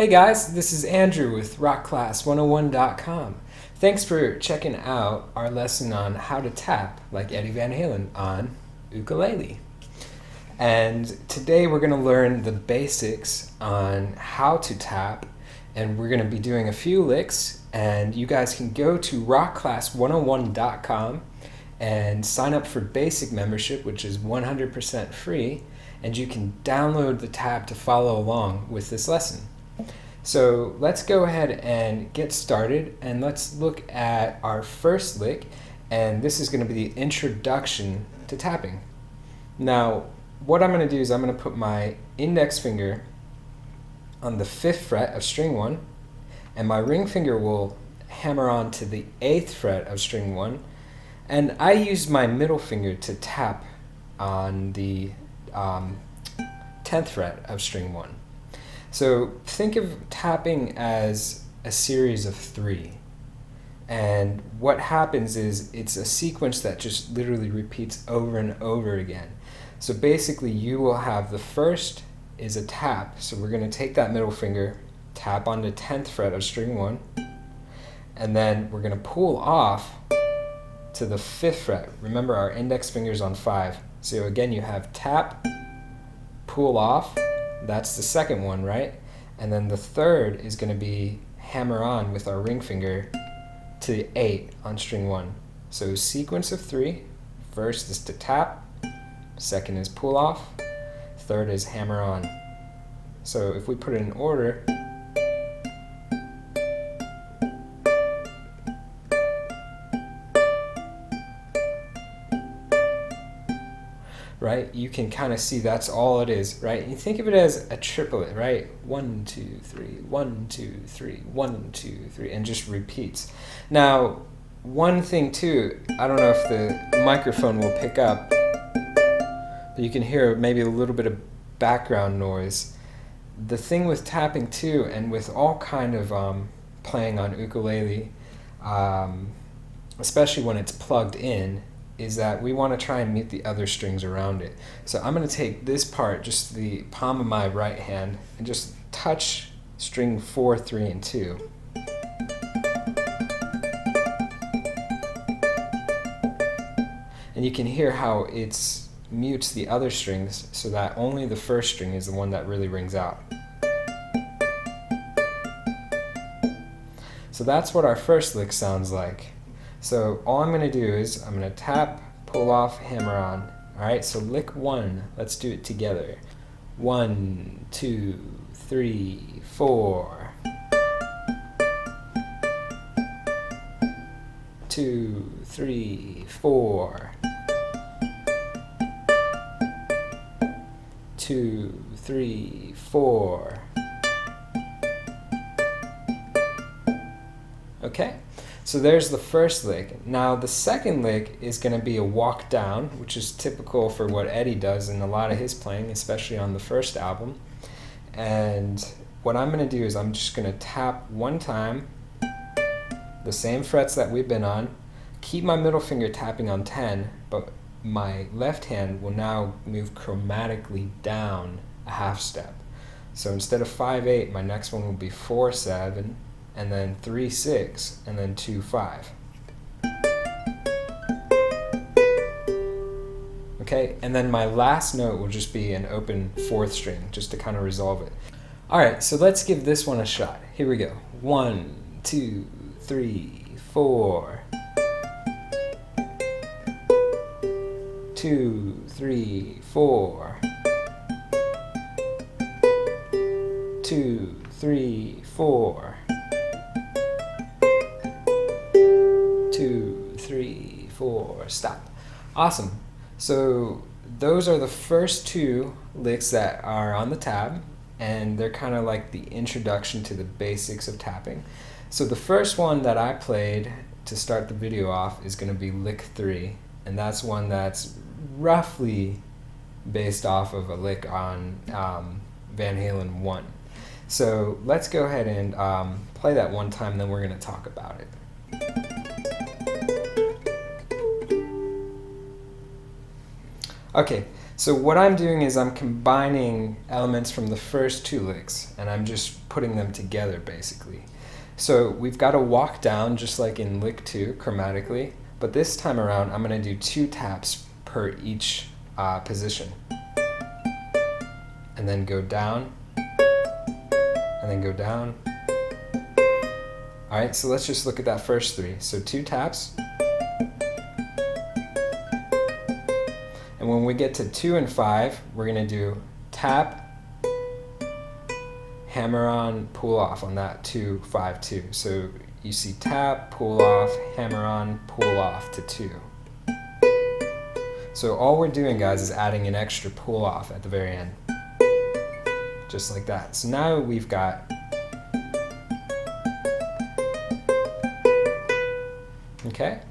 Hey guys, this is Andrew with rockclass101.com. Thanks for checking out our lesson on how to tap like Eddie Van Halen on ukulele. And today we're going to learn the basics on how to tap, and we're going to be doing a few licks, and you guys can go to rockclass101.com and sign up for basic membership, which is 100% free, and you can download the tab to follow along with this lesson. So let's go ahead and get started, and let's look at our first lick, and this is going to be the introduction to tapping. Now what I'm going to do is I'm going to put my index finger on the 5th fret of string 1, and my ring finger will hammer on to the 8th fret of string 1, and I use my middle finger to tap on the 10th fret of string 1. So think of tapping as a series of 3. And what happens is it's a sequence that just literally repeats over and over again. So basically you will have the first is a tap. So we're going to take that middle finger, tap on the 10th fret of string 1, and then we're going to pull off to the 5th fret. Remember, our index finger is on 5. So again, you have tap, pull off. That's the second one, right? And then the third is going to be hammer on with our ring finger to the 8 on string 1. So sequence of 3. First is to tap, second is pull off, third is hammer on. So if we put it in order, right? You can kind of see that's all it is, right? You think of it as a triplet, right? 1, 2, 3, 1, 2, 3, 1, 2, 3, and just repeats. Now, one thing too, I don't know if the microphone will pick up, but you can hear maybe a little bit of background noise. The thing with tapping too, and with all kind of playing on ukulele, especially when it's plugged in, is that we want to try and mute the other strings around it. So I'm going to take this part, just the palm of my right hand, and just touch string 4, 3, and 2. And you can hear how it mutes the other strings so that only the first string is the one that really rings out. So that's what our first lick sounds like. So all I'm going to do is I'm going to tap, pull off, hammer on. Alright, so lick 1, let's do it together. 1, 2, 3, 4. 2, 3, 4. 2, 3, 4. Okay? So there's the first lick. Now the second lick is going to be a walk down, which is typical for what Eddie does in a lot of his playing, especially on the first album. And what I'm going to do is I'm just going to tap one time, the same frets that we've been on, keep my middle finger tapping on 10, but my left hand will now move chromatically down a half step. So instead of 5, 8, my next one will be 4, 7, and then 3, 6, and then 2, 5. Okay, and then my last note will just be an open 4th string, just to kind of resolve it. Alright, so let's give this one a shot. Here we go. 1, 2, 3, 4. 2, 3, 4. 2, 3, 4. 2, 3, 4, stop. Awesome. So those are the first 2 licks that are on the tab, and they're kind of like the introduction to the basics of tapping. So the first one that I played to start the video off is going to be lick 3, and that's one that's roughly based off of a lick on Van Halen 1. So let's go ahead and play that one time, then we're going to talk about it. Okay, So what I'm doing is I'm combining elements from the first two licks, and I'm just putting them together basically. So we've got a walk down just like in lick 2 chromatically, but this time around I'm going to do 2 taps per each position. And then go down, and then go down. Alright, so let's just look at that first 3. So 2 taps. And when we get to 2 and 5, we're going to do tap, hammer on, pull off on that 2, 5, 2. So you see tap, pull off, hammer on, pull off to 2. So all we're doing, guys, is adding an extra pull off at the very end. Just like that. So now we've got okay?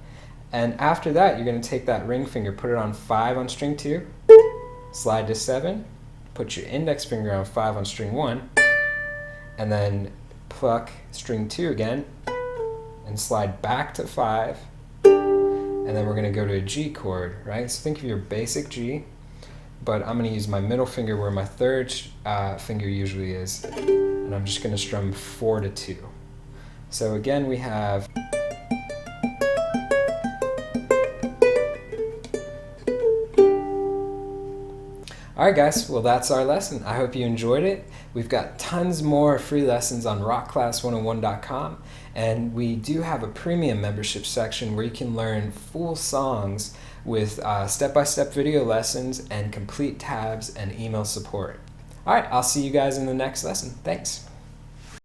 And after that, you're going to take that ring finger, put it on 5 on string 2, slide to 7, put your index finger on 5 on string 1, and then pluck string 2 again, and slide back to 5, and then we're going to go to a G chord, right? So think of your basic G, but I'm going to use my middle finger where my third finger usually is, and I'm just going to strum 4 to 2. So again, we have Alright guys, well that's our lesson. I hope you enjoyed it. We've got tons more free lessons on rockclass101.com, and we do have a premium membership section where you can learn full songs with step-by-step video lessons and complete tabs and email support. Alright, I'll see you guys in the next lesson. Thanks.